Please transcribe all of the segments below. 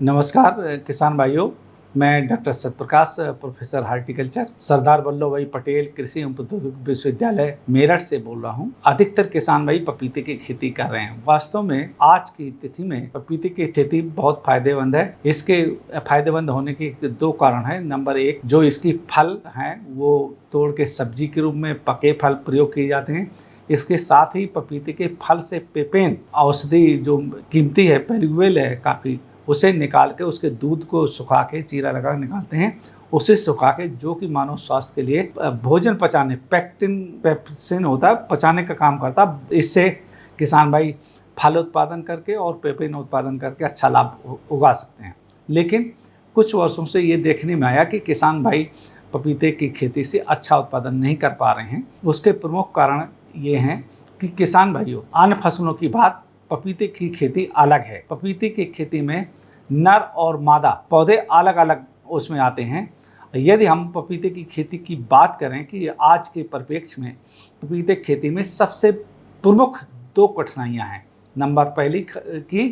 नमस्कार किसान भाइयों, मैं doctor Satyaprakash, professor horticulture, Sardar Vallabh भाई पटेल कृषि एवं प्रौद्योगिकी विश्वविद्यालय मेरठ से बोल रहा हूँ। अधिकतर किसान भाई पपीते की खेती कर रहे हैं। वास्तव में आज की तिथि में पपीते की खेती बहुत फायदेमंद है। इसके फायदेमंद होने के दो कारण है। नंबर एक, जो इसकी फल हैं वो तोड़ के सब्जी के रूप में पके फल प्रयोग किए जाते हैं। इसके साथ ही पपीते के फल से पेपेन औषधि जो कीमती है, पेरिगुएल है काफ़ी, उसे निकाल के उसके दूध को सुखा के चीरा लगा निकालते हैं। उसे सुखा के, जो कि मानव स्वास्थ्य के लिए भोजन पचाने, पेप्सिन होता है, पचाने का काम करता है। इससे किसान भाई फल उत्पादन करके और पेपेन उत्पादन करके अच्छा लाभ उगा सकते हैं। लेकिन कुछ वर्षों से ये देखने में आया कि किसान भाई पपीते की खेती से अच्छा उत्पादन नहीं कर पा रहे हैं। उसके प्रमुख कारण ये हैं कि किसान भाइयों, अन्य फसलों की बात पपीते की खेती अलग है। पपीते की खेती में नर और मादा पौधे अलग अलग उसमें आते हैं। यदि हम पपीते की खेती की बात करें कि आज के परिप्रेक्ष्य में पपीते की खेती में सबसे प्रमुख दो कठिनाइयां हैं। नंबर पहली कि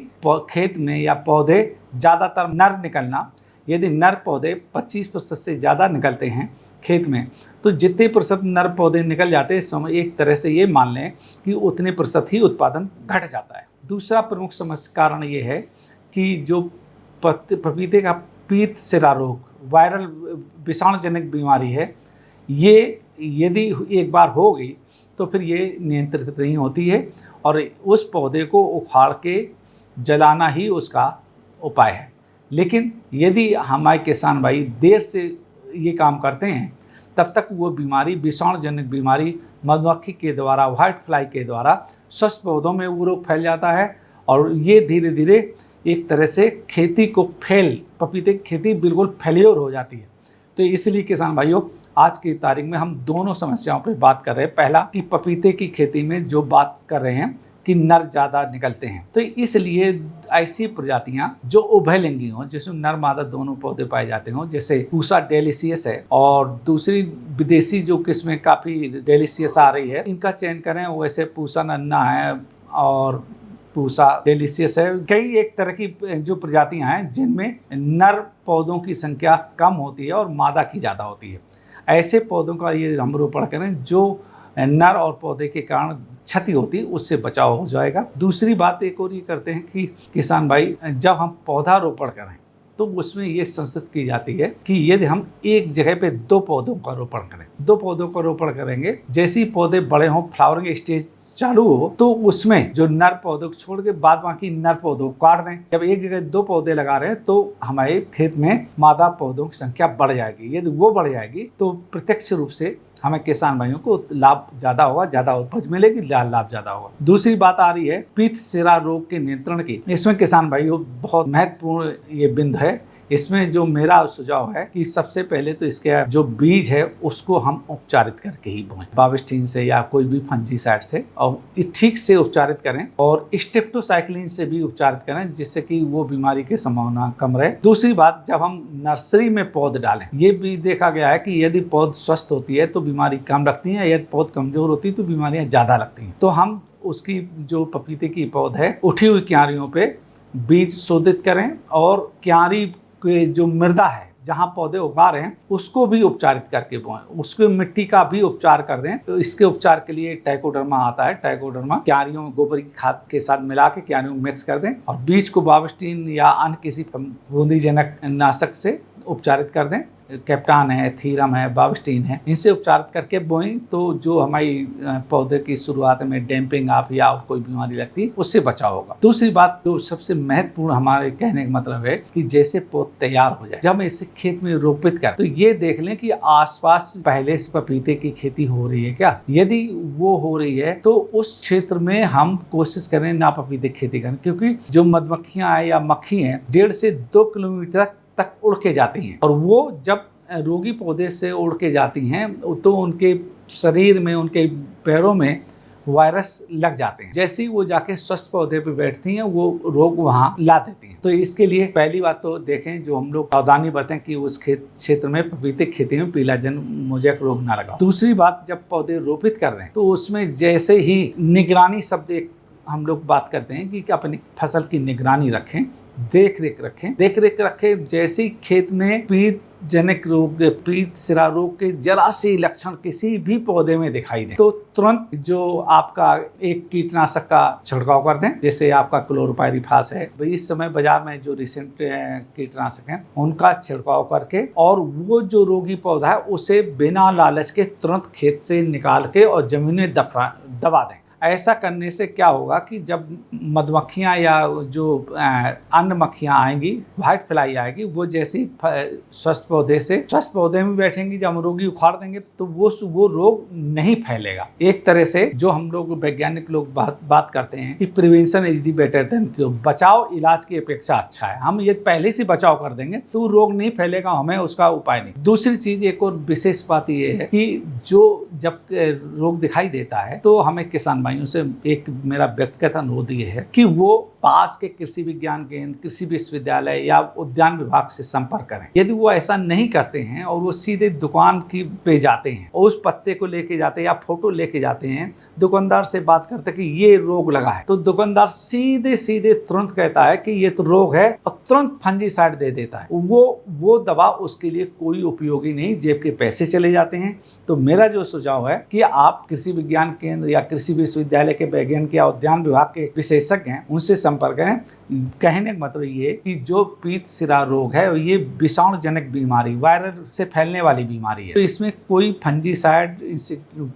खेत में या पौधे ज़्यादातर नर निकलना। यदि नर पौधे 25% से ज़्यादा निकलते हैं खेत में, तो जितने प्रतिशत नर पौधे निकल जाते हैं, समय एक तरह से ये मान लें कि उतने प्रतिशत ही उत्पादन घट जाता है। दूसरा प्रमुख समस्या कारण ये है कि जो पपीते का पीत सिरा रोग, वायरल विषाणुजनक बीमारी है, ये यदि एक बार हो गई तो फिर ये नियंत्रित नहीं होती है और उस पौधे को उखाड़ के जलाना ही उसका उपाय है। लेकिन यदि हमारे किसान भाई देर से ये काम करते हैं, तब तक वो बीमारी, विषाणुजनक बीमारी मधुमक्खी के द्वारा, व्हाइट फ्लाई के द्वारा स्वस्थ पौधों में वो रोग फैल जाता है और ये धीरे धीरे एक तरह से खेती को पपीते की खेती बिल्कुल फेल्योर हो जाती है। तो इसलिए किसान भाइयों, आज की तारीख में हम दोनों समस्याओं पर बात कर रहे हैं। पहला कि पपीते की खेती में जो बात कर रहे हैं कि नर ज़्यादा निकलते हैं, तो इसलिए ऐसी प्रजातियां जो उभयलिंगी हों, जिसमें नर मादा दोनों पौधे पाए जाते हों, जैसे पूसा डेलिशियस है और दूसरी विदेशी जो किस्में काफ़ी डेलिशियस आ रही है, इनका चयन करें। वैसे पूसा नन्ना है और पूसा डेलिशियस है। कई एक तरह की जो प्रजातियां हैं जिनमें नर पौधों की संख्या कम होती है और मादा की ज़्यादा होती है। ऐसे पौधों का ये हम रोपण करें जो नर और पौधे के कारण क्षति होती है, उससे बचाव हो जाएगा। दूसरी बात एक और ये करते हैं कि किसान भाई, जब हम पौधा रोपण करें तो उसमें ये संस्कृत की जाती है कि यदि हम एक जगह पे दो पौधों का रोपण करें, दो पौधों का रोपण करेंगे, जैसे ही पौधे बड़े हों, फ्लावरिंग स्टेज चालू हो, तो उसमें जो नर पौधों को छोड़ के बाद बाकी नर पौधों को काट दें। जब एक जगह दो पौधे लगा रहे हैं तो हमारे खेत में मादा पौधों की संख्या बढ़ जाएगी। यदि वो बढ़ जाएगी तो प्रत्यक्ष रूप से हमें किसान भाइयों को लाभ ज़्यादा होगा, ज़्यादा उपज मिलेगी, लाभ ज़्यादा होगा। दूसरी बात आ रही है पीत सिरा रोग के नियंत्रण की। इसमें किसान भाइयों बहुत महत्वपूर्ण ये बिंदु है। इसमें जो मेरा सुझाव है कि सबसे पहले तो इसके जो बीज है उसको हम उपचारित करके ही बोएं, बाविस्टीन से या कोई भी फंजीसाइड से, और ठीक से उपचारित करें और स्टेप्टोसाइक्लिन से भी उपचारित करें, जिससे कि वो बीमारी की संभावना कम रहे। दूसरी बात, जब हम नर्सरी में पौध डालें, ये भी देखा गया है कि यदि पौध स्वस्थ होती है तो बीमारी कम लगती है, यदि पौध कमजोर होती है तो बीमारियां ज़्यादा लगती हैं। तो हम उसकी जो पपीते की पौध है, उठी हुई क्यारियों पे बीज शोधित करें और क्यारी के जो मृदा है जहाँ पौधे उगा रहे हैं उसको भी उपचारित करके बोएं, उसको मिट्टी का भी उपचार कर दें। तो इसके उपचार के लिए ट्राइकोडर्मा आता है, ट्राइकोडर्मा क्यारियों में गोबर की खाद के साथ मिला के क्यारियों में मिक्स कर दें और बीज को बाविस्टीन या अन्य किसी फफूंदीजनक नाशक से उपचारित कर दें। कैप्टान है, थीरम है, बाविस्टीन है, इनसे उपचारित करके बोएं तो जो हमारी पौधे की शुरुआत में डैम्पिंग आप या कोई बीमारी लगती है उससे बचाव होगा। दूसरी बात जो सबसे महत्वपूर्ण हमारे कहने का मतलब है कि जैसे पौध तैयार हो जाए, जब हम इसे खेत में रोपित करें तो ये देख लें कि आसपास पहले से पपीते की खेती हो रही है क्या। यदि वो हो रही है तो उस क्षेत्र में हम कोशिश करें ना पपीते की खेती करें, क्योंकि जो मधुमक्खियां हैं या मक्खी हैं 1.5 से 2 किलोमीटर तक उड़ के जाती हैं और वो जब रोगी पौधे से उड़ के जाती हैं तो उनके शरीर में, उनके पैरों में वायरस लग जाते हैं। जैसे ही वो जाके स्वस्थ पौधे पे बैठती हैं वो रोग वहाँ ला देती हैं। तो इसके लिए पहली बात तो देखें, जो हम लोग सावधानी बरतें कि उस क्षेत्र में पपीते की खेती में पीलाजन मोजैक रोग ना लगा। दूसरी बात, जब पौधे रोपित कर रहे हैं तो उसमें जैसे ही निगरानी शब्द एक हम लोग बात करते हैं कि अपनी फसल की निगरानी रखें, देख रेख रखें। जैसे ही खेत में पीत जनिक रोग, पीत सिरा रोग के जरा से लक्षण किसी भी पौधे में दिखाई दे तो तुरंत जो आपका एक कीटनाशक का छिड़काव कर दें। जैसे आपका क्लोरोपाइरीफास है, तो इस समय बाजार में जो रिसेंट कीटनाशक हैं उनका छिड़काव करके और वो जो रोगी पौधा है उसे बिना लालच के तुरंत खेत से निकाल के और जमीन में दबा दें। ऐसा करने से क्या होगा कि जब मधुमक्खियाँ या जो अन्य मक्खियाँ आएंगी, व्हाइट फ्लाई आएगी, वो जैसे स्वस्थ पौधे में बैठेंगी, जब हम रोगी उखाड़ देंगे तो वो रोग नहीं फैलेगा। एक तरह से जो हम लोग वैज्ञानिक लोग बात करते हैं कि prevention is the better than cure, बचाव इलाज की अपेक्षा अच्छा है। हम ये पहले से बचाव कर देंगे तो रोग नहीं फैलेगा, हमें उसका उपाय नहीं। दूसरी चीज, एक और विशेष बात ये है कि जो जब रोग दिखाई देता है तो हमें किसान भाइयों से एक मेरा व्यक्तिगत अनुरोध ये है कि वो पास के कृषि विज्ञान केंद्र, कृषि विश्वविद्यालय या उद्यान विभाग से संपर्क करें। यदि वो ऐसा नहीं करते हैं और वो सीधे दुकान की पे जाते हैं और उस पत्ते को लेके जाते हैं या फोटो लेके जाते हैं, दुकानदार से बात करते हैं कि ये रोग लगा है, तो दुकानदार सीधे तुरंत कहता है कि ये तो रोग है और तुरंत फंजीसाइड दे देता है। वो दवा उसके लिए कोई उपयोगी नहीं, जेब के पैसे चले जाते हैं। तो मेरा जो सुझाव है कि आप कृषि विज्ञान केंद्र या कृषि विश्वविद्यालय के वैज्ञानिक या उद्यान विभाग के विशेषज्ञ हैं, उनसे संपर्क करें। कहने का मतलब ये कि जो पीत सिरा रोग है ये विषाणु जनिक बीमारी, वायरल से फैलने वाली बीमारी है, तो इसमें कोई फंजीसाइड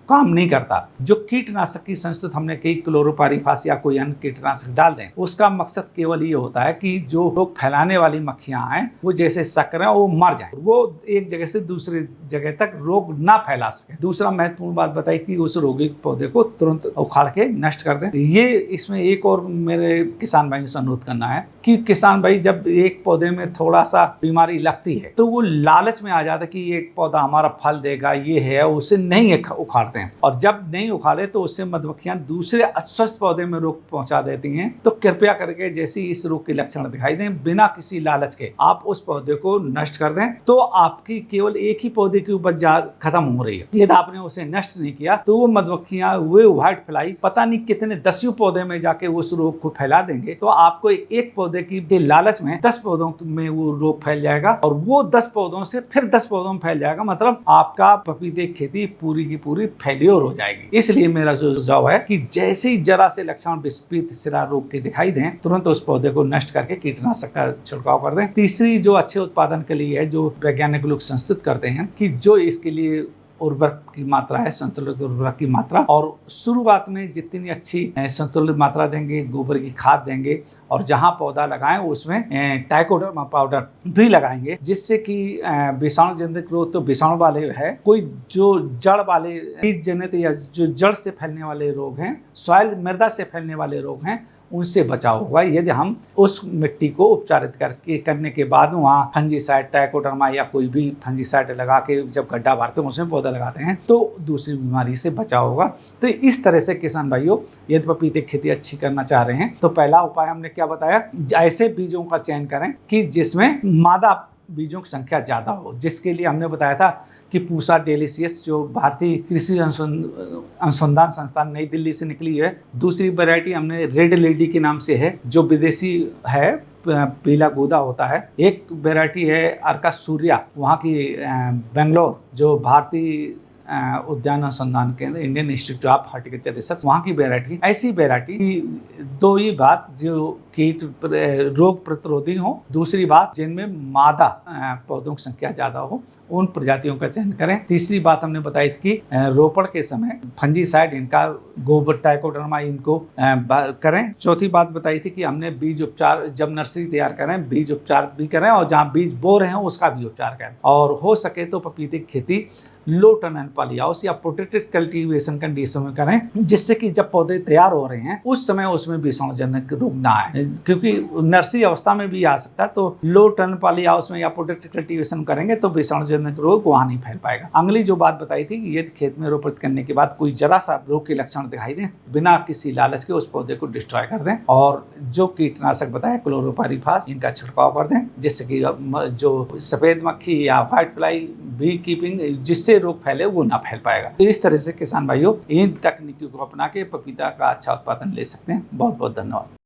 काम नहीं करता। जो कीटनाशक की संस्तुत हमने कई क्लोरोपाइरीफास या कोई अन्य कीटनाशक डाल दें, उसका मकसद केवल ये होता है कि जो रोग फैलाने वाली मक्खियां हैं वो जैसे सक्र हैं वो मर जाए, वो एक जगह से दूसरी जगह तक रोग ना फैला सके। दूसरा महत्वपूर्ण बात बताई कि उस रोगी पौधे को तुरंत उखाड़ के नष्ट कर दें। ये इसमें एक और मेरे किसान भाइयों से अनुरोध करना है कि किसान भाई जब एक पौधे में थोड़ा सा बीमारी लगती है तो वो लालच में आ जाता है कि ये पौधा हमारा फल देगा, ये है, उसे नहीं उखाड़ते हैं। और जब नहीं उखाड़े तो उससे मधुमक्खियां दूसरे अस्वस्थ पौधे में रोग पहुंचा देती हैं। तो कृपया करके जैसे इस रोग के लक्षण दिखाई दें, बिना किसी लालच के आप उस पौधे को नष्ट कर दें, तो आपकी केवल एक ही पौधे की उपज खत्म हो रही है। यदि आपने उसे नष्ट नहीं किया तो वो मधुमक्खियां, वो व्हाइट फ्लाई पता नहीं कितने दसियों पौधे में जाके उस रोग को फैला देंगे। तो आपको एक पौधे की लालच में 10 पौधों में वो रोग फैल जाएगा और वो 10 पौधों से फिर 10 पौधों में फैल जाएगा। मतलब आपका पपीते की खेती पूरी की पूरी फेल्योर हो जाएगी। इसलिए मेरा सुझाव है कि जैसे ही जरा से लक्षण पीत सिरा रोग के दिखाई दें, तुरंत उस पौधे को नष्ट करके कीटनाशक का छिड़काव कर दें। तीसरी जो अच्छे उत्पादन के लिए है, जो वैज्ञानिक लोग संस्तुत करते हैं कि जो इसके लिए उर्वरक की मात्रा है, संतुलित उर्वरक की मात्रा, और शुरुआत में जितनी अच्छी संतुलित मात्रा देंगे, गोबर की खाद देंगे और जहां पौधा लगाएं उसमें ट्राइकोडर्मा पाउडर भी लगाएंगे, जिससे कि विषाणु जनित रोग तो विषाणु वाले है, कोई जो जड़ वाले बीज जनित या जो जड़ से फैलने वाले रोग हैं, सॉइल मृदा से फैलने वाले रोग हैं, उनसे बचाव होगा यदि हम उस मिट्टी को उपचारित करने के बाद वहाँ फंजीसाइड, ट्राइकोडर्मा या कोई भी फंजीसाइड लगा के जब गड्ढा भरते हैं उसमें पौधा लगाते हैं तो दूसरी बीमारी से बचाव होगा। तो इस तरह से किसान भाइयों, यदि पपीते की खेती अच्छी करना चाह रहे हैं तो पहला उपाय हमने क्या बताया, ऐसे बीजों का चयन करें कि जिसमें मादा बीजों की संख्या ज़्यादा हो, जिसके लिए हमने बताया था कि पूसा डेलिशियस जो भारतीय कृषि अनुसंधान संस्थान नई दिल्ली से निकली है। दूसरी वैरायटी हमने रेड लेडी के नाम से है, जो विदेशी है, पीला गूदा होता है। एक वैरायटी है अर्का सूर्या, वहाँ की बेंगलोर, जो भारतीय उद्यान अनुसंधान केंद्र, Indian institute of horticulture research, वहाँ की वैरायटी। ऐसी वैरायटी दो ही बात, जो कीट रोग प्रतिरोधी हो, दूसरी बात जिनमें मादा पौधों की संख्या ज़्यादा हो, उन प्रजातियों का चयन करें। तीसरी बात हमने बताई थी कि रोपण के समय फंजीसाइड, इनका गोबर, ट्राइकोडर्मा, इनको करें। चौथी बात बताई थी कि हमने बीज उपचार, जब नर्सरी तैयार करें बीज उपचार भी करें और जहाँ बीज बो रहे हैं उसका भी उपचार करें। और हो सके तो पपीते की खेती लो टर्न एंड पॉलीहाउस या प्रोटेक्टेड कल्टीवेशन कंडीशन में करें, जिससे कि जब पौधे तैयार हो रहे हैं उस समय उसमें विषाणु जनित रोग ना आए, क्योंकि नर्सरी अवस्था में भी आ सकता है। तो लो टर्न पॉलीहाउस में या प्रोटेक्टेड कल्टीवेशन करेंगे तो विषाणु जनित रोग वहाँ नहीं फैल पाएगा। अगली जो बात बताई थी कि यदि खेत में रोपित करने के बाद कोई जरा सा रोग के लक्षण दिखाई दें, बिना किसी लालच के उस पौधे को डिस्ट्रॉय कर दें और जो कीटनाशक बताया क्लोरोपाइरीफास, इनका छिड़काव कर दें, जिससे कि जो सफेद मक्खी या व्हाइट फ्लाई बी कीपिंग जिससे रोग फैले वो ना फैल पाएगा। तो इस तरह से किसान भाइयों इन तकनीकों को अपना के पपीता का अच्छा उत्पादन ले सकते हैं। बहुत बहुत धन्यवाद।